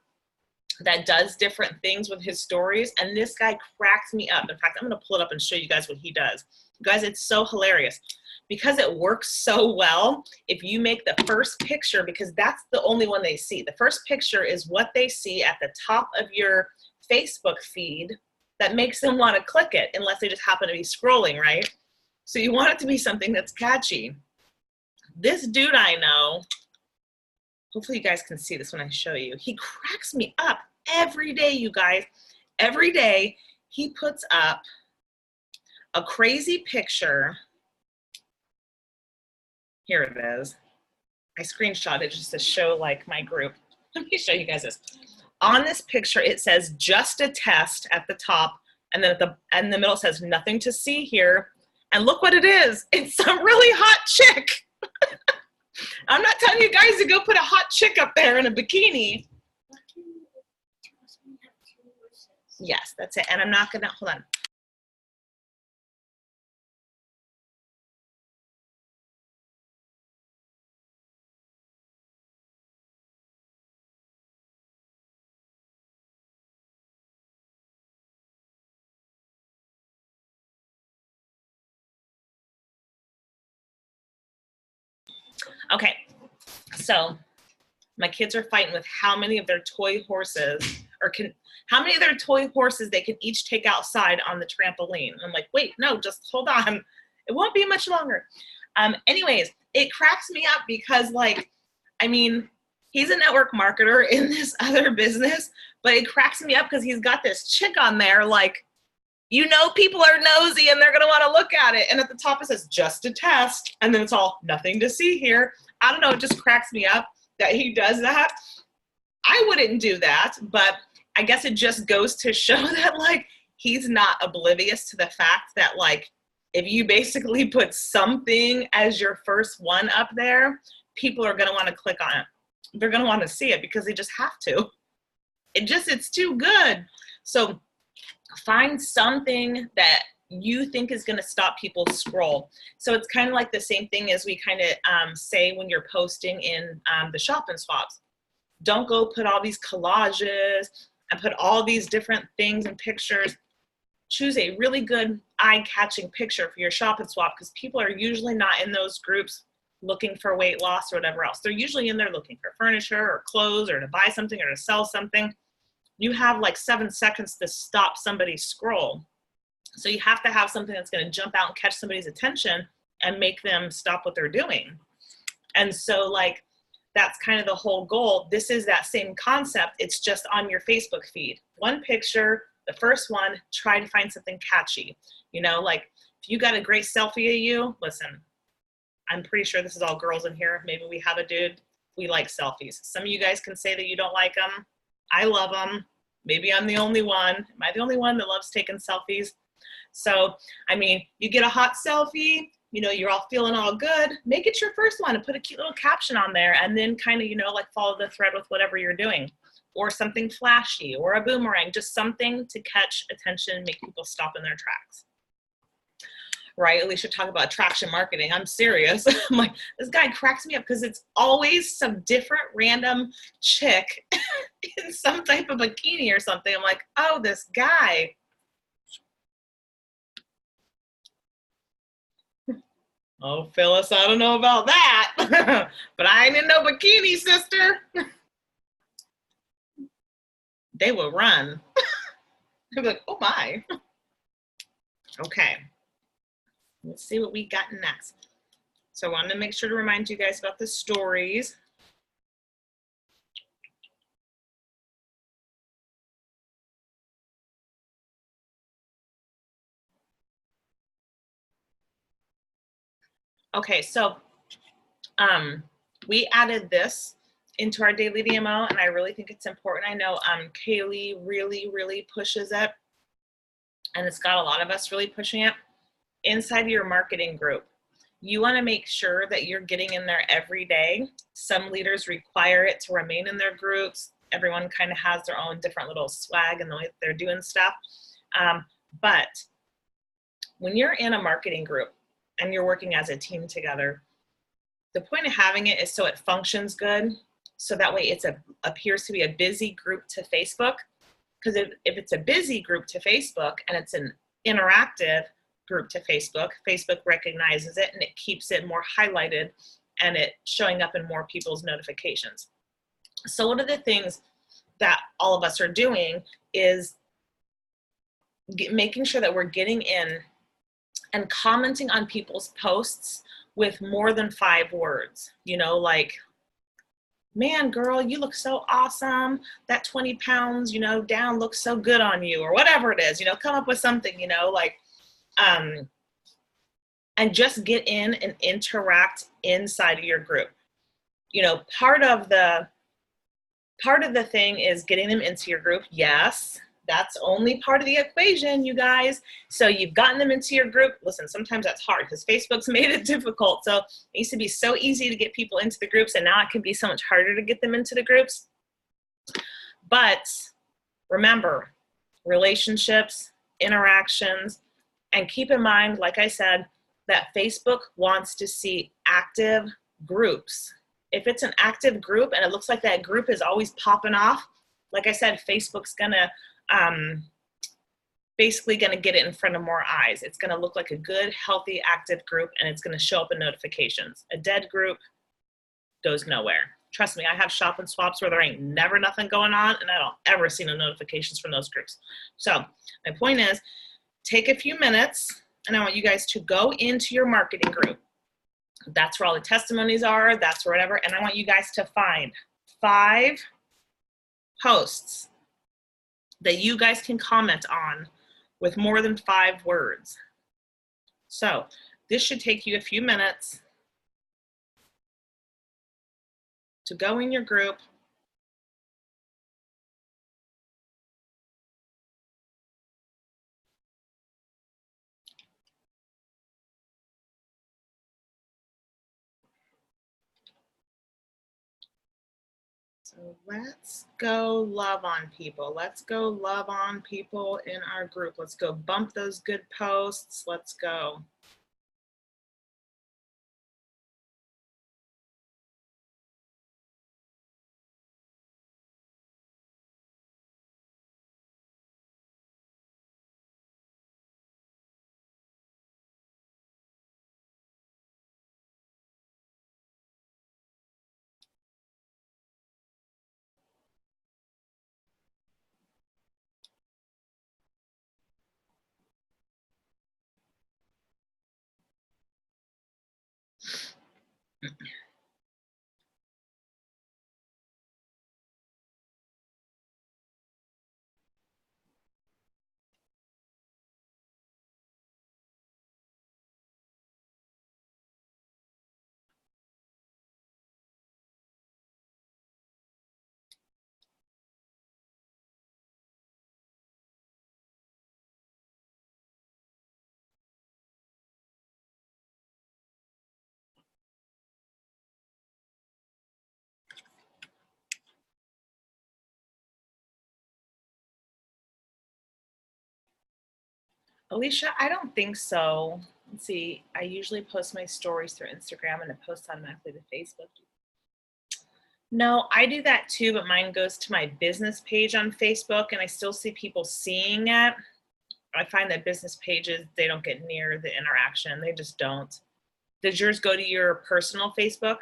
that does different things with his stories. And this guy cracks me up. In fact, I'm going to pull it up and show you guys what he does. Guys, it's so hilarious because it works so well. If you make the first picture, because that's the only one they see. The first picture is what they see at the top of your Facebook feed that makes them want to click it, unless they just happen to be scrolling, right? So you want it to be something that's catchy. This dude I know, hopefully you guys can see this when I show you. He cracks me up every day, you guys. Every day he puts up a crazy picture. Here it is. I screenshot it just to show like my group. Let me show you guys this. On this picture, it says just a test at the top, and then in the middle says nothing to see here. And look what it is. It's some really hot chick. I'm not telling you guys to go put a hot chick up there in a bikini. Yes, that's it. And I'm not gonna, hold on. Okay, so my kids are fighting with how many of their toy horses, or how many of their toy horses they can each take outside on the trampoline. I'm like, wait, no, just hold on. It won't be much longer. Anyways, it cracks me up because, like, I mean, he's a network marketer in this other business, but it cracks me up because he's got this chick on there, like, you know, people are nosy and they're going to want to look at it. And at the top it says just a test. And then it's all nothing to see here. I don't know. It just cracks me up that he does that. I wouldn't do that, but I guess it just goes to show that, like, he's not oblivious to the fact that, like, if you basically put something as your first one up there, people are going to want to click on it. They're going to want to see it because they just have to. It's too good. So find something that you think is going to stop people scroll. So it's kind of like the same thing as we kind of say when you're posting in the shop and swaps. Don't go put all these collages and put all these different things and pictures. Choose a really good eye-catching picture for your shop and swap, because people are usually not in those groups looking for weight loss or whatever else. They're usually in there looking for furniture or clothes or to buy something or to sell something. You have like 7 seconds to stop somebody's scroll. So you have to have something that's going to jump out and catch somebody's attention and make them stop what they're doing. And so, like, that's kind of the whole goal. This is that same concept. It's just on your Facebook feed. One picture, the first one, try to find something catchy. You know, like if you got a great selfie of you, listen, I'm pretty sure this is all girls in here. Maybe we have a dude. We like selfies. Some of you guys can say that you don't like them. I love them. Maybe I'm the only one. Am I the only one that loves taking selfies? So, I mean, you get a hot selfie, you know, you're all feeling all good. Make it your first one and put a cute little caption on there, and then kind of, you know, like follow the thread with whatever you're doing, or something flashy or a boomerang, just something to catch attention, make people stop in their tracks. Right? At least you're talking about attraction marketing. I'm serious. I'm like, this guy cracks me up because it's always some different random chick in some type of bikini or something. I'm like, oh, this guy. Oh, Phyllis, I don't know about that. But I ain't in no bikini, sister. They will run. They'll be like, oh my. Okay. Let's see what we got next. So I wanted to make sure to remind you guys about the stories. Okay, so we added this into our daily DMO, and I really think it's important. I know Kaylee really pushes it, and it's got a lot of us really pushing it. Inside your marketing group, you want to make sure that you're getting in there every day. Some leaders require it to remain in their groups. Everyone kind of has their own different little swag and the way that they're doing stuff. But when you're in a marketing group and you're working as a team together, the point of having it is so it functions good. So that way it appears to be a busy group to Facebook. Because if it's a busy group to Facebook and it's an interactive group to Facebook, Facebook recognizes it and it keeps it more highlighted and it showing up in more people's notifications. So one of the things that all of us are doing is making sure that we're getting in and commenting on people's posts with more than 5 words, you know, like, man, girl, you look so awesome. That 20 pounds, you know, down looks so good on you, or whatever it is, you know, come up with something, you know, like, and just get in and interact inside of your group. You know, part of the thing is getting them into your group. Yes, that's only part of the equation, you guys. So you've gotten them into your group. Listen, sometimes that's hard because Facebook's made it difficult. So it used to be so easy to get people into the groups, and now it can be so much harder to get them into the groups. But remember, relationships, interactions, and keep in mind, like I said, that Facebook wants to see active groups. If it's an active group and it looks like that group is always popping off, like I said, Facebook's gonna basically gonna get it in front of more eyes. It's gonna look like a good, healthy, active group, and it's gonna show up in notifications. A dead group goes nowhere. Trust me, I have shop and swaps where there ain't never nothing going on, and I don't ever see no notifications from those groups. So my point is, take a few minutes, and I want you guys to go into your marketing group. That's where all the testimonies are. That's whatever. And I want you guys to find 5 posts that you guys can comment on with more than 5 words. So this should take you a few minutes to go in your group. So let's go love on people. Let's go love on people in our group. Let's go bump those good posts. Let's go. Alicia, I don't think so. Let's see. I usually post my stories through Instagram and it posts automatically to Facebook. No, I do that too, but mine goes to my business page on Facebook and I still see people seeing it. I find that business pages, they don't get near the interaction. They just don't. Does yours go to your personal Facebook?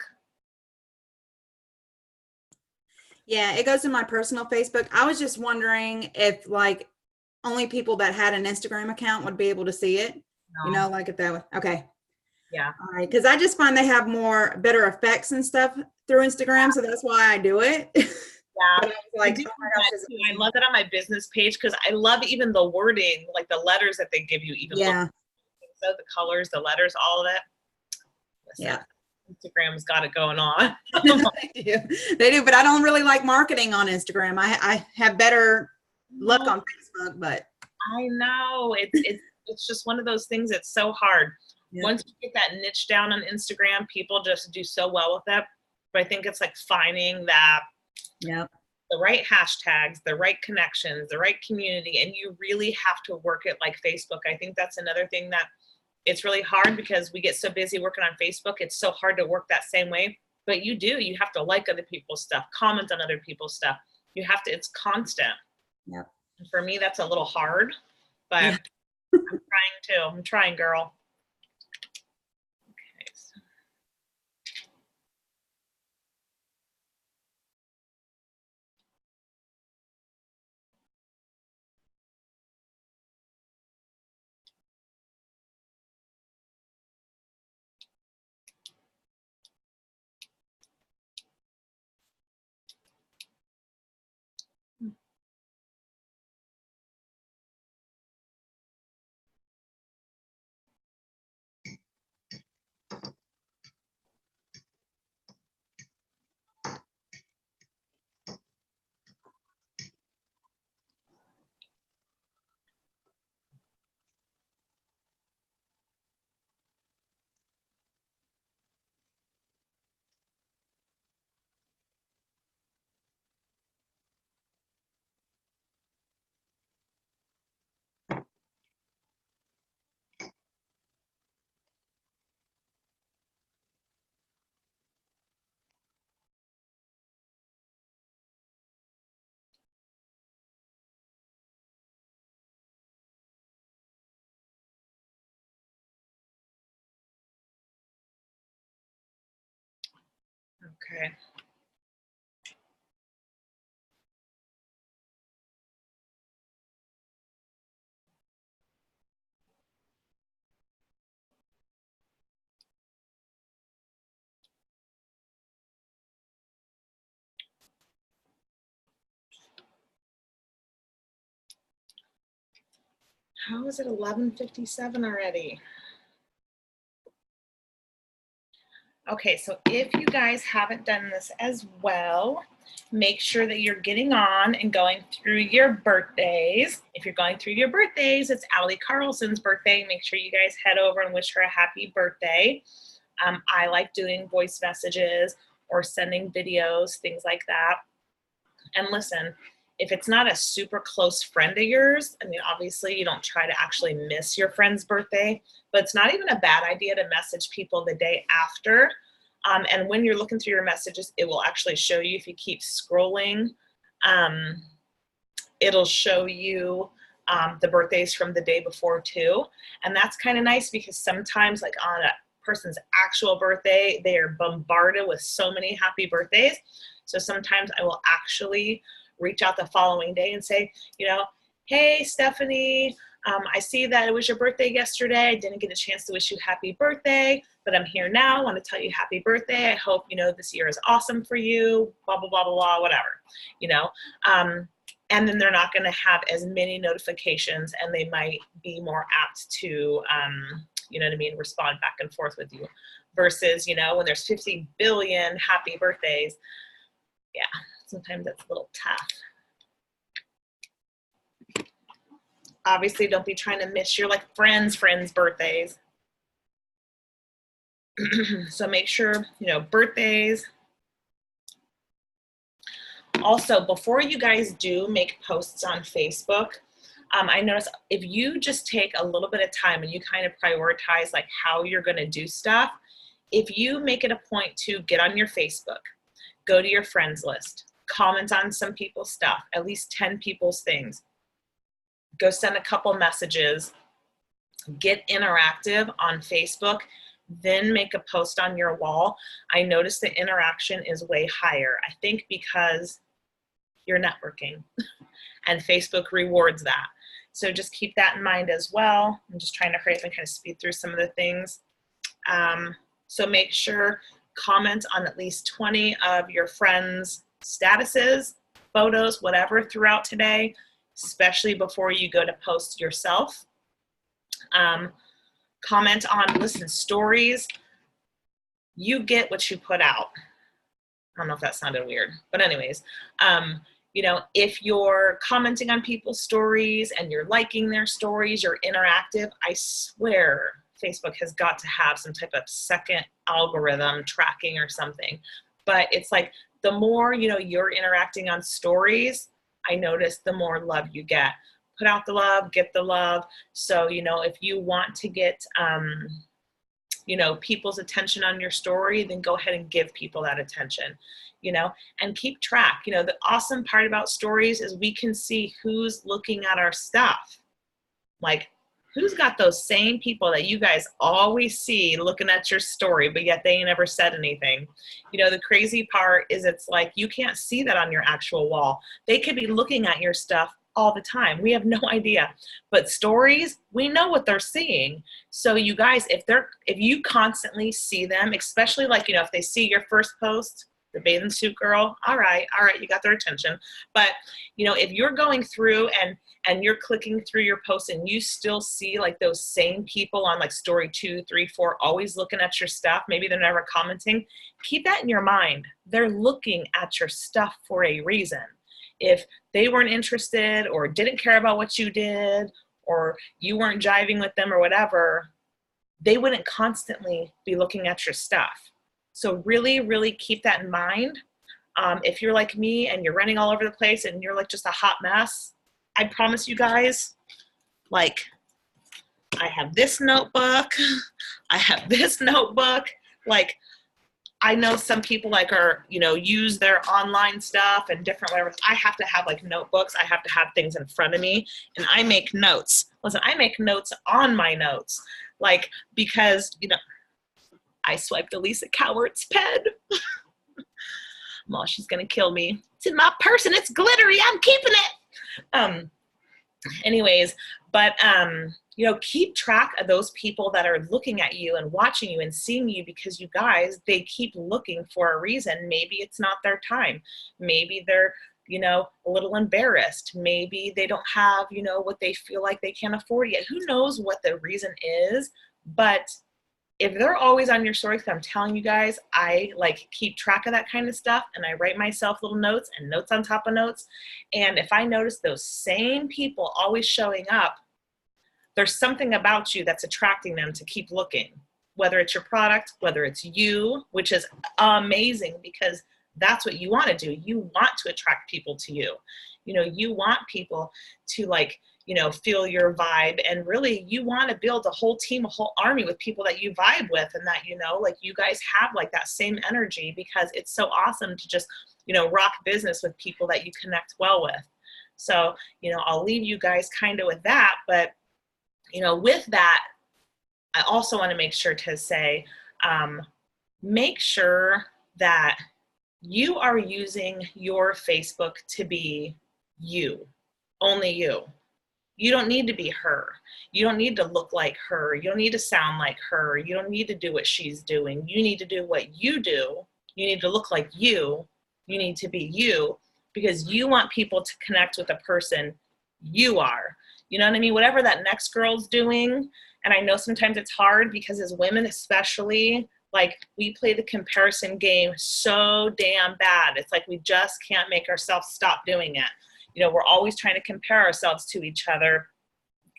Yeah, it goes to my personal Facebook. I was just wondering if like only people that had an Instagram account would be able to see it. No. You know, like if that was okay. Yeah. All right. Because I just find they have more better effects and stuff through Instagram. So that's why I do it. Yeah. But I was like, I do oh my gosh, that too. I love that on my business page because I love even the wording, like the letters that they give you, even yeah. so the colors, the letters, all of it. Listen, Yeah. Instagram's got it going on. They do, but I don't really like marketing on Instagram. I have better luck on Facebook, but I know it's just one of those things that's so hard. yeah. Once you get that niche down on Instagram, people just do so well with it. But I think it's like finding that Yeah. the right hashtags, the right connections, the right community, and you really have to work it like Facebook. I think that's another thing that it's really hard because we get so busy working on Facebook. It's so hard to work that same way, but you have to like other people's stuff, comment on other people's stuff. You have to, it's constant. Yep. And for me, that's a little hard, but Yeah. I'm trying too. I'm trying, girl. Okay. How is it 11:57 already? Okay, so if you guys haven't done this as well, make sure that you're getting on and going through your birthdays. If you're going through your birthdays, it's Allie Carlson's birthday. Make sure you guys head over and wish her a happy birthday. I like doing voice messages or sending videos, things like that. And listen, if it's not a super close friend of yours, I mean, obviously you don't try to actually miss your friend's birthday, but it's not even a bad idea to message people the day after. And when you're looking through your messages, it will actually show you, if you keep scrolling, it'll show you the birthdays from the day before too. And that's kind of nice because sometimes like on a person's actual birthday, they are bombarded with so many happy birthdays. So sometimes I will actually reach out the following day and say, you know, hey, Stephanie, I see that it was your birthday yesterday. I didn't get a chance to wish you happy birthday, but I'm here now. I want to tell you happy birthday. I hope, you know, this year is awesome for you, blah, blah, blah, blah, blah, whatever, you know. And then they're not going to have as many notifications, and they might be more apt to, you know what I mean, respond back and forth with you versus, you know, when there's 50 billion happy birthdays. Yeah, sometimes that's a little tough. Obviously, don't be trying to miss your like friends' birthdays. So make sure, you know, birthdays. Also, before you guys do make posts on Facebook, I notice if you just take a little bit of time and you kind of prioritize like how you're going to do stuff, if you make it a point to get on your Facebook, go to your friends list, comment on some people's stuff, at least 10 people's things, go send a couple messages, get interactive on Facebook, then make a post on your wall. I notice the interaction is way higher. I think because you're networking and Facebook rewards that. So just keep that in mind as well. I'm just trying to hurry up and kind of speed through some of the things. So make sure comment on at least 20 of your friends' statuses, photos, whatever throughout today, especially before you go to post yourself. Comment on, listen, stories. You get what you put out. I don't know if that sounded weird, but anyways, you know, if you're commenting on people's stories and you're liking their stories, you're interactive, I swear Facebook has got to have some type of second algorithm tracking or something. But it's like the more, you know, you're interacting on stories, I notice the more love you get. Put out the love, get the love. So, you know, if you want to get, you know, people's attention on your story, then go ahead and give people that attention, you know, and keep track. You know, the awesome part about stories is we can see who's looking at our stuff. Like, who's got those same people that you guys always see looking at your story, but yet they never said anything. You know, the crazy part is it's like you can't see that on your actual wall. They could be looking at your stuff all the time. We have no idea. But stories, we know what they're seeing. So you guys, if you constantly see them, especially like, you know, if they see your first post, the bathing suit girl, all right, you got their attention. But, you know, if you're going through and you're clicking through your posts and you still see like those same people on like story 2, 3, 4, always looking at your stuff, maybe they're never commenting, keep that in your mind. They're looking at your stuff for a reason. If they weren't interested or didn't care about what you did or you weren't jiving with them or whatever, they wouldn't constantly be looking at your stuff. So really, really keep that in mind. If you're like me and you're running all over the place and you're like just a hot mess, I promise you guys, like, I have this notebook, I have this notebook, like, I know some people like are, you know, use their online stuff and different whatever. I have to have like notebooks. I have to have things in front of me and I make notes. Listen, I make notes on my notes, like, because, you know, I swiped Elisa Cowart's pen. Well, she's gonna kill me. It's in my purse and it's glittery. I'm keeping it. Anyways, but you know, keep track of those people that are looking at you and watching you and seeing you, because you guys, they keep looking for a reason. Maybe it's not their time. Maybe they're, you know, a little embarrassed. Maybe they don't have, you know, what they feel like they can't afford yet. Who knows what the reason is? But if they're always on your story, because I'm telling you guys, I like keep track of that kind of stuff, and I write myself little notes and notes on top of notes. And if I notice those same people always showing up, there's something about you that's attracting them to keep looking, whether it's your product, whether it's you, which is amazing, because that's what you want to do. You want to attract people to you. You know, you want people to, like, you know, feel your vibe, and really you want to build a whole team, a whole army with people that you vibe with, and that, you know, like you guys have like that same energy, because it's so awesome to just, you know, rock business with people that you connect well with. So, you know, I'll leave you guys kind of with that. But, you know, with that, I also want to make sure to say, make sure that you are using your Facebook to be you, only you. You don't need to be her. You don't need to look like her. You don't need to sound like her. You don't need to do what she's doing. You need to do what you do. You need to look like you. You need to be you, because you want people to connect with the person you are. You know what I mean? Whatever that next girl's doing. And I know sometimes it's hard, because as women especially, like, we play the comparison game so damn bad. It's like we just can't make ourselves stop doing it. You know, we're always trying to compare ourselves to each other,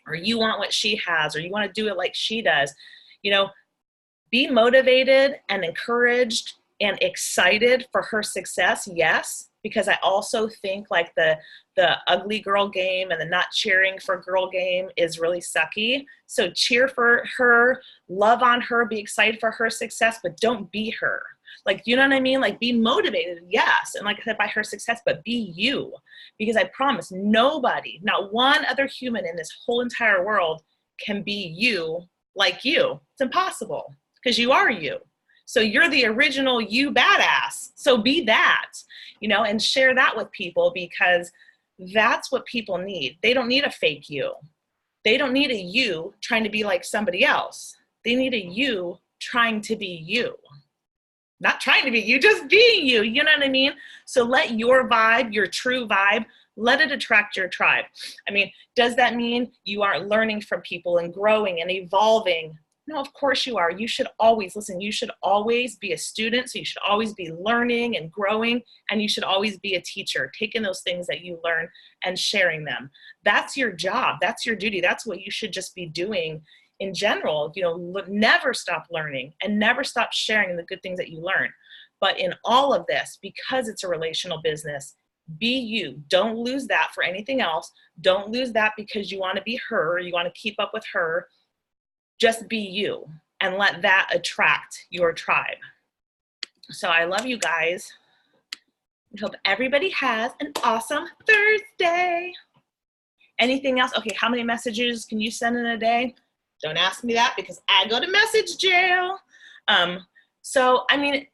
or you want what she has, or you want to do it like she does. You know, be motivated and encouraged and excited for her success, yes, because I also think like the ugly girl game and the not cheering for girl game is really sucky. So cheer for her, love on her, be excited for her success, but don't be her. Like, you know what I mean? Like, be motivated, yes, and like I said, by her success, but be you. Because I promise nobody, not one other human in this whole entire world can be you like you. It's impossible, because you are you. So you're the original you badass. So be that, you know, and share that with people, because that's what people need. They don't need a fake you. They don't need a you trying to be like somebody else. They need a you trying to be you. Not trying to be you, just being you. You know what I mean? So let your vibe, your true vibe, let it attract your tribe. I mean, does that mean you aren't learning from people and growing and evolving? No, of course you are. You should always, listen, you should always be a student. So you should always be learning and growing, and you should always be a teacher, taking those things that you learn and sharing them. That's your job. That's your duty. That's what you should just be doing in general. You know, never stop learning and never stop sharing the good things that you learn. But in all of this, because it's a relational business, be you. Don't lose that for anything else. Don't lose that because you want to be her, or you want to keep up with her. Just be you, and let that attract your tribe. So I love you guys. I hope everybody has an awesome Thursday. Anything else? Okay, how many messages can you send in a day? Don't ask me that, because I go to message jail. So, I mean,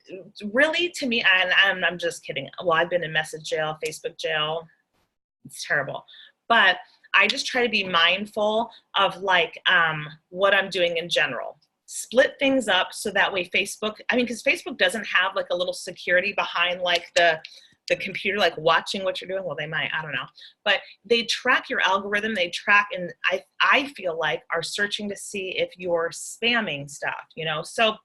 really, to me, and I'm just kidding. Well, I've been in message jail, Facebook jail. It's terrible. But I just try to be mindful of like what I'm doing in general. Split things up so that way Facebook, I mean, because Facebook doesn't have like a little security behind like the computer, like watching what you're doing. Well, they might, I don't know. But they track your algorithm. They track, and I feel like are searching to see if you're spamming stuff, you know? So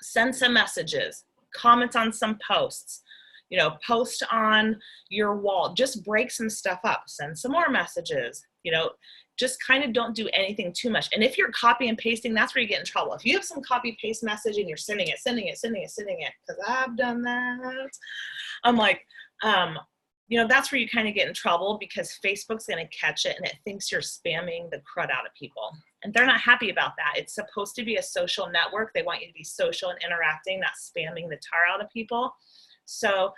send some messages, comment on some posts, you know, post on your wall, just break some stuff up, send some more messages, you know, just kind of don't do anything too much. And if you're copy and pasting, that's where you get in trouble. If you have some copy paste message and you're sending it, because I've done that, I'm like, you know, that's where you kind of get in trouble, because Facebook's going to catch it and it thinks you're spamming the crud out of people. And they're not happy about that. It's supposed to be a social network. They want you to be social and interacting, not spamming the tar out of people. So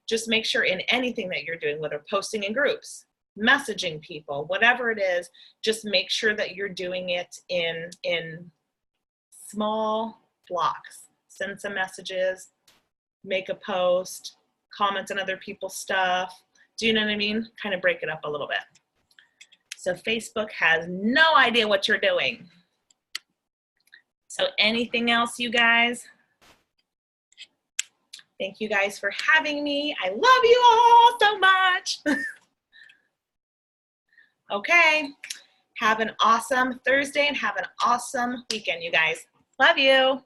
just make sure in anything that you're doing, whether posting in groups, messaging people, whatever it is, just make sure that you're doing it in small blocks. Send some messages, make a post, comment on other people's stuff. Do you know what I mean? Kind of break it up a little bit. So Facebook has no idea what you're doing. So anything else, you guys? Thank you guys for having me. I love you all so much. Okay. Have an awesome Thursday and have an awesome weekend, you guys. Love you.